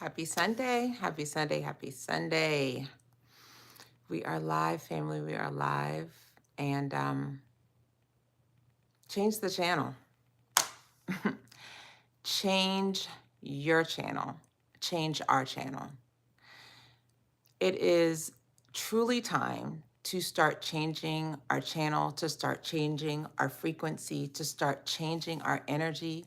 Happy Sunday. Happy Sunday. Happy Sunday. We are live, family. We are live. And change the channel. Change your channel. Change our channel. It is truly time to start changing our channel, to start changing our frequency, to start changing our energy,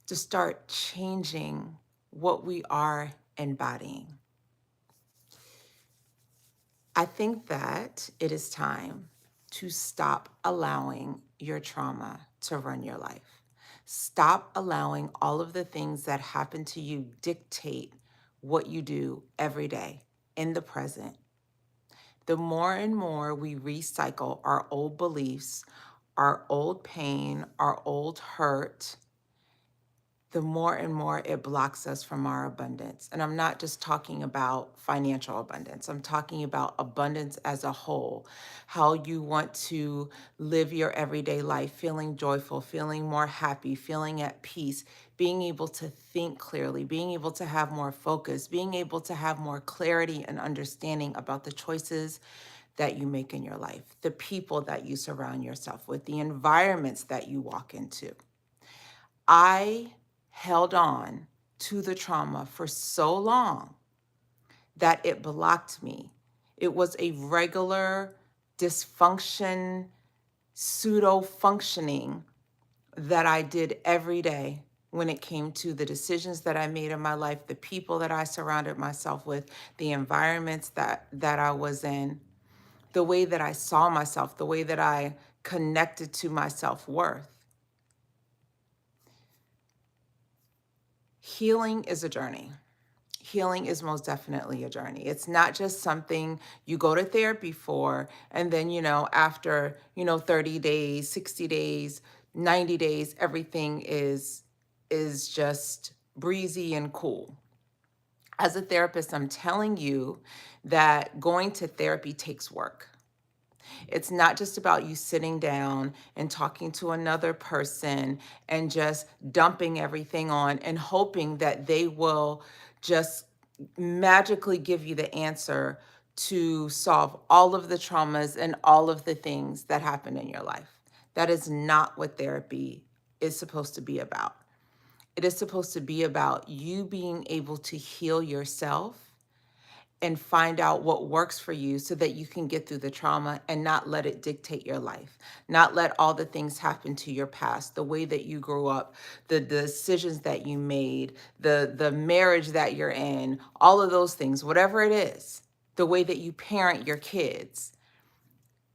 to start changing what we are embodying. I think that it is time to stop allowing your trauma to run your life. Stop allowing all of the things that happen to you dictate what you do every day in the present. The more and more we recycle our old beliefs, our old pain, our old hurt, the more and more it blocks us from our abundance. And I'm not just talking about financial abundance. I'm talking about abundance as a whole, how you want to live your everyday life, feeling joyful, feeling more happy, feeling at peace, being able to think clearly, being able to have more focus, being able to have more clarity and understanding about the choices that you make in your life, the people that you surround yourself with, the environments that you walk into. I held on to the trauma for so long that it blocked me. It was a regular dysfunction, pseudo functioning that I did every day when it came to the decisions that I made in my life, the people that I surrounded myself with, the environments that I was in, the way that I saw myself, the way that I connected to my self-worth. Healing is a journey. Healing is most definitely a journey. It's not just something you go to therapy for and then, after, 30 days, 60 days, 90 days, everything is just breezy and cool. As a therapist, I'm telling you that going to therapy takes work. It's not just about you sitting down and talking to another person and just dumping everything on and hoping that they will just magically give you the answer to solve all of the traumas and all of the things that happen in your life. That is not what therapy is supposed to be about. It is supposed to be about you being able to heal yourself and find out what works for you so that you can get through the trauma and not let it dictate your life, not let all the things happen to your past, the way that you grew up, the decisions that you made, the marriage that you're in, all of those things, whatever it is, the way that you parent your kids.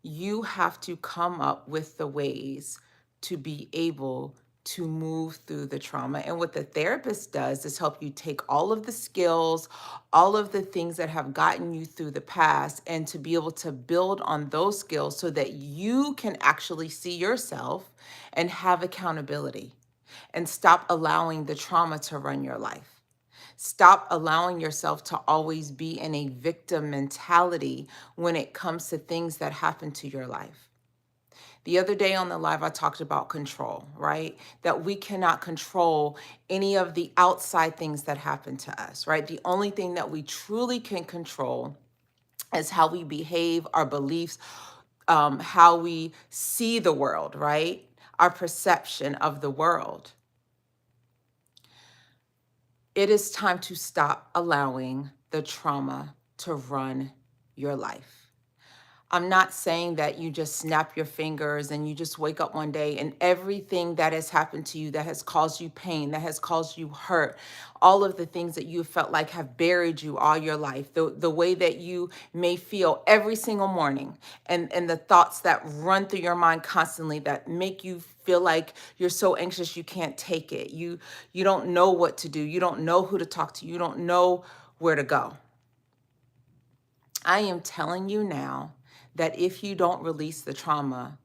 You have to come up with the ways to be able to move through the trauma. And what the therapist does is help you take all of the skills, all of the things that have gotten you through the past, and to be able to build on those skills so that you can actually see yourself and have accountability and stop allowing the trauma to run your life. Stop allowing yourself to always be in a victim mentality when it comes to things that happen to your life. The other day on the live, I talked about control, right? That we cannot control any of the outside things that happen to us, right? The only thing that we truly can control is how we behave, our beliefs, how we see the world, right? Our perception of the world. It is time to stop allowing the trauma to run your life. I'm not saying that you just snap your fingers and you just wake up one day and everything that has happened to you that has caused you pain, that has caused you hurt, all of the things that you felt like have buried you all your life, the way that you may feel every single morning, and the thoughts that run through your mind constantly that make you feel like you're so anxious you can't take it. You don't know what to do. You don't know who to talk to. You don't know where to go. I am telling you now that if you don't release the trauma,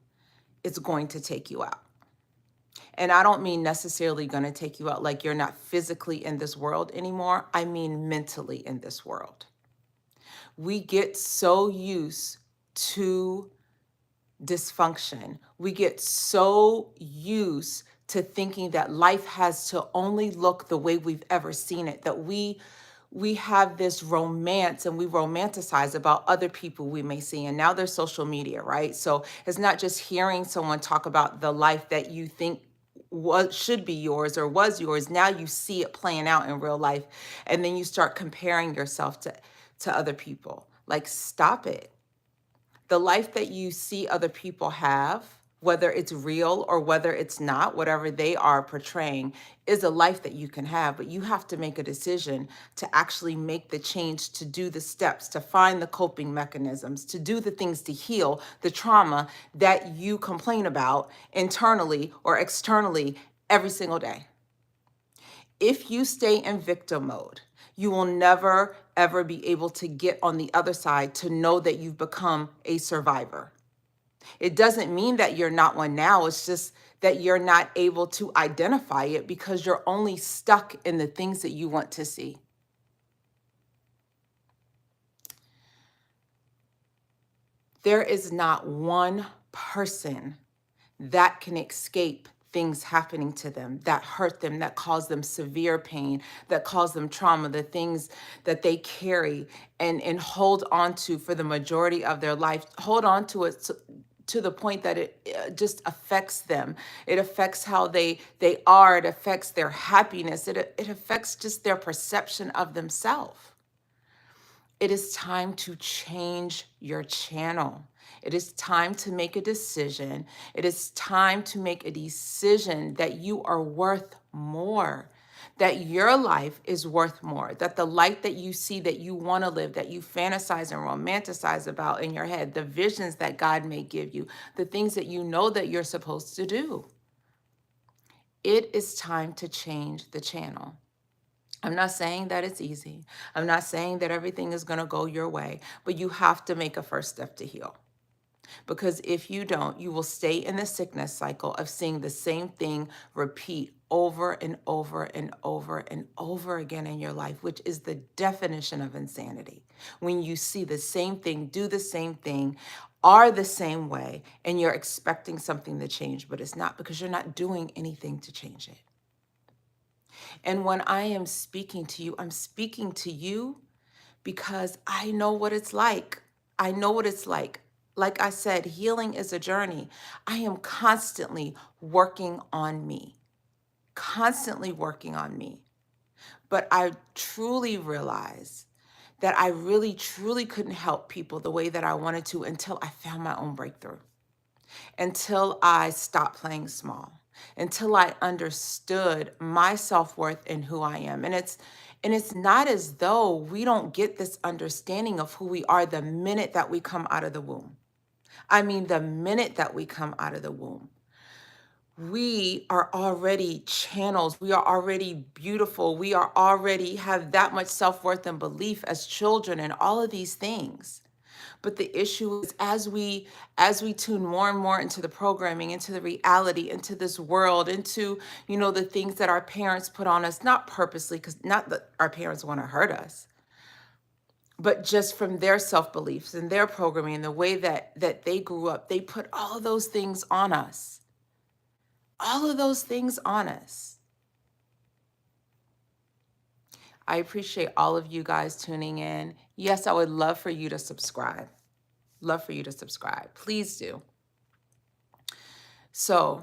it's going to take you out. And I don't mean necessarily going to take you out like you're not physically in this world anymore. I mean mentally in this world. We get so used to dysfunction. We get so used to thinking that life has to only look the way we've ever seen it, that we have this romance and we romanticize about other people we may see. And now there's social media, right? So it's not just hearing someone talk about the life that you think what should be yours or was yours. Now you see it playing out in real life, and then you start comparing yourself to other people. Like, stop it. The life that you see other people have, whether it's real or whether it's not, whatever they are portraying, is a life that you can have. But you have to make a decision to actually make the change, to do the steps, to find the coping mechanisms, to do the things to heal the trauma that you complain about internally or externally every single day. If you stay in victim mode, you will never, ever be able to get on the other side to know that you've become a survivor. It doesn't mean that you're not one now. It's just that you're not able to identify it because you're only stuck in the things that you want to see. There is not one person that can escape things happening to them, that hurt them, that cause them severe pain, that cause them trauma, the things that they carry and hold on to for the majority of their life, hold on to it to the point that it just affects them. It affects how they are. It affects their happiness. It affects just their perception of themselves. It is time to change your channel. It is time to make a decision. It is time to make a decision that you are worth more, that your life is worth more, that the life that you see that you want to live, that you fantasize and romanticize about in your head, the visions that God may give you, the things that you know that you're supposed to do. It is time to change the channel. I'm not saying that it's easy. I'm not saying that everything is going to go your way, but you have to make a first step to heal. Because if you don't, you will stay in the sickness cycle of seeing the same thing repeat over and over and over and over again in your life, which is the definition of insanity. When you see the same thing, do the same thing, are the same way, and you're expecting something to change, but it's not because you're not doing anything to change it. And when I am speaking to you, I'm speaking to you because I know what it's like. I know what it's like. Like I said, healing is a journey. I am constantly working on me, constantly working on me. But I truly realized that I really, truly couldn't help people the way that I wanted to until I found my own breakthrough, until I stopped playing small, until I understood my self-worth and who I am. And it's not as though we don't get this understanding of who we are the minute that we come out of the womb. I mean, the minute that we come out of the womb, we are already channels. We are already beautiful. We are already have that much self-worth and belief as children and all of these things. But the issue is as we tune more and more into the programming, into the reality, into this world, into, the things that our parents put on us, not purposely, because not that our parents want to hurt us, but just from their self-beliefs and their programming and the way that they grew up, they put all of those things on us. All of those things on us. I appreciate all of you guys tuning in. Yes, I would love for you to subscribe. Love for you to subscribe. Please do. So,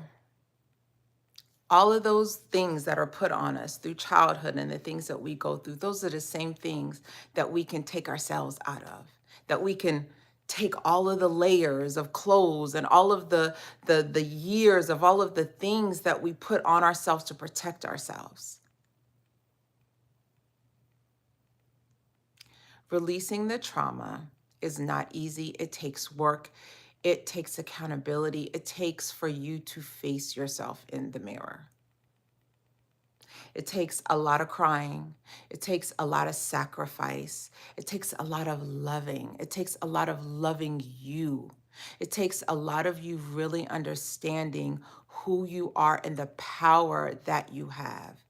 all of those things that are put on us through childhood and the things that we go through, those are the same things that we can take ourselves out of, that we can take all of the layers of clothes and all of the years of all of the things that we put on ourselves to protect ourselves. Releasing the trauma is not easy. It takes work. It takes accountability. It takes for you to face yourself in the mirror. It takes a lot of crying. It takes a lot of sacrifice. It takes a lot of loving. It takes a lot of loving you. It takes a lot of you really understanding who you are and the power that you have.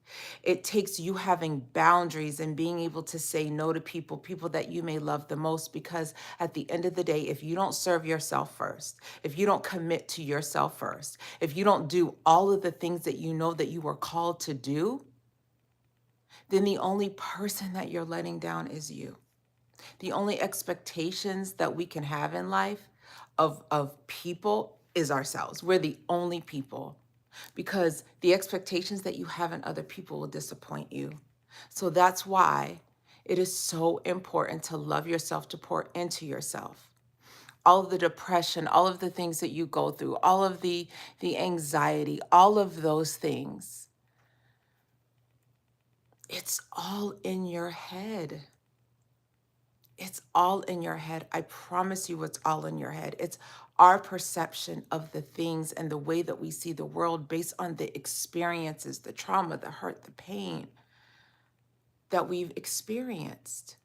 It takes you having boundaries and being able to say no to people, people that you may love the most, because at the end of the day, if you don't serve yourself first, if you don't commit to yourself first, if you don't do all of the things that you know that you were called to do, then the only person that you're letting down is you. The only expectations that we can have in life of people is ourselves. We're the only people, because the expectations that you have in other people will disappoint you. So that's why it is so important to love yourself, to pour into yourself. All of the depression, all of the things that you go through, all of the anxiety, all of those things, it's all in your head. It's all in your head. I promise you it's all in your head. It's our perception of the things and the way that we see the world based on the experiences, the trauma, the hurt, the pain that we've experienced.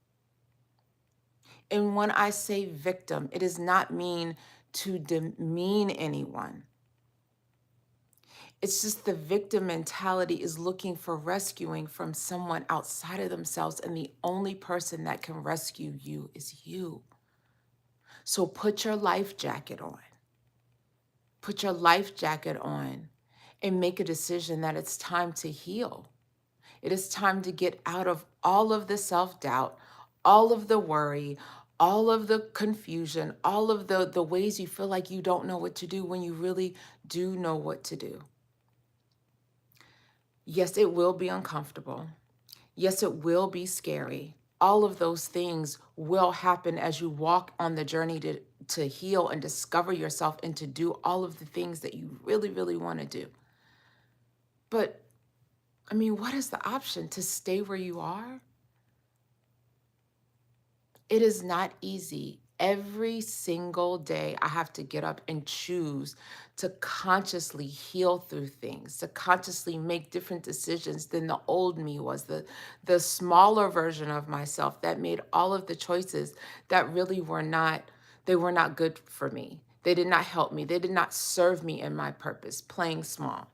And when I say victim, it does not mean to demean anyone. It's just the victim mentality is looking for rescuing from someone outside of themselves, and the only person that can rescue you is you. So put your life jacket on. Put your life jacket on and make a decision that it's time to heal. It is time to get out of all of the self-doubt, all of the worry, all of the confusion, all of the ways you feel like you don't know what to do when you really do know what to do. Yes, it will be uncomfortable. Yes, it will be scary. All of those things will happen as you walk on the journey to heal and discover yourself and to do all of the things that you really, really want to do. But I mean, what is the option? To stay where you are? It is not easy. Every single day, I have to get up and choose to consciously heal through things, to consciously make different decisions than the old me was, the smaller version of myself that made all of the choices that really were not, they were not good for me. They did not help me. They did not serve me in my purpose, playing small.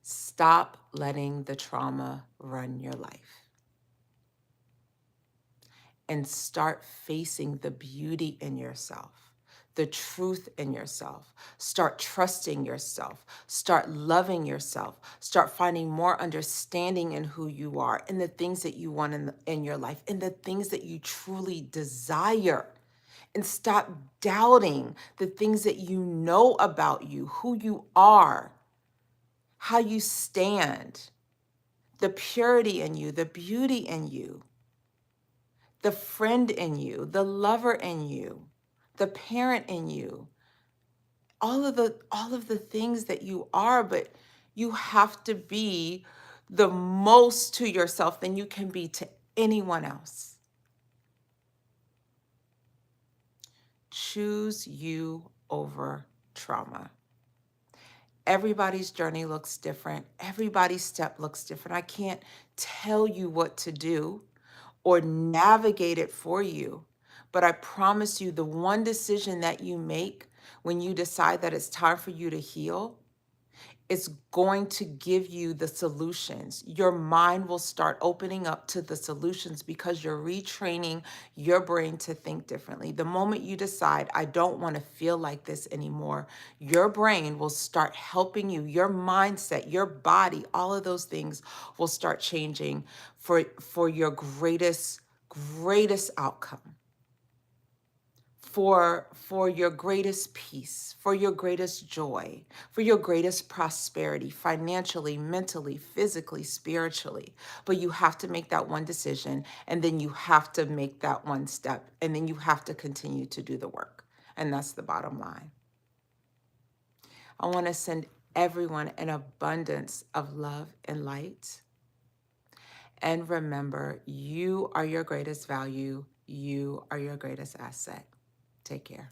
Stop letting the trauma run your life and start facing the beauty in yourself, the truth in yourself. Start trusting yourself. Start loving yourself. Start finding more understanding in who you are, in the things that you want in your life, in the things that you truly desire. And stop doubting the things that you know about you, who you are, how you stand, the purity in you, the beauty in you, the friend in you, the lover in you, the parent in you, all of the things that you are, but you have to be the most to yourself than you can be to anyone else. Choose you over trauma. Everybody's journey looks different. Everybody's step looks different. I can't tell you what to do or navigate it for you. But I promise you, the one decision that you make when you decide that it's time for you to heal, it's going to give you the solutions. Your mind will start opening up to the solutions because you're retraining your brain to think differently. The moment you decide, I don't want to feel like this anymore, your brain will start helping you. Your mindset, your body, all of those things will start changing for your greatest outcome, for your greatest peace, for your greatest joy, for your greatest prosperity, financially, mentally, physically, spiritually. But you have to make that one decision, and then you have to make that one step, and then you have to continue to do the work. And that's the bottom line. I want to send everyone an abundance of love and light. And remember, you are your greatest value. You are your greatest asset. Take care.